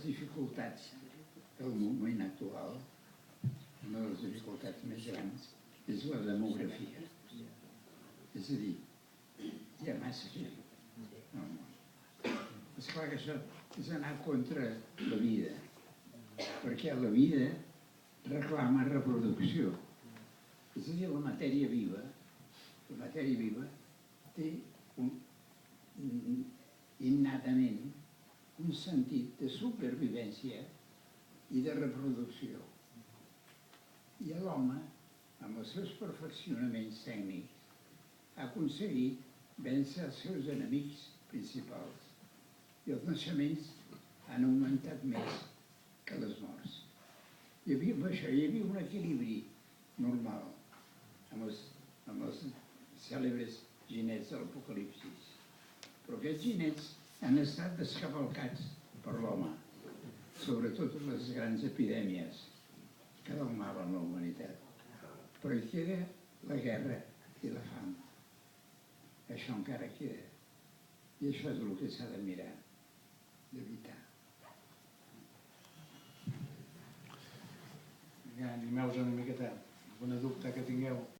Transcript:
dificultats del moment actual, una de les dificultats més grans, és la demografia. És a dir, hi ha massa gent en el món. Esclar que això és anar contra la vida, perquè la vida reclama reproducció. És a dir, la matèria viva té innatament un sentit de supervivència i de reproducció. I l'home, amb els seus perfeccionaments tècnics, ha aconseguit vèncer els seus enemics principals. I els naixements han augmentat més que les morts. Hi havia un equilibri normal amb els cèlebres ginets de l'Apocalipsis. Però aquests ginets han estat descavalcats per l'home, sobretot les grans epidèmies que delmaven la humanitat. Però hi queda la guerra i la fam. Això encara queda. I això és el que s'ha de mirar, d'evitar. Ja animeu-vos una miqueta. Alguna dubte que tingueu?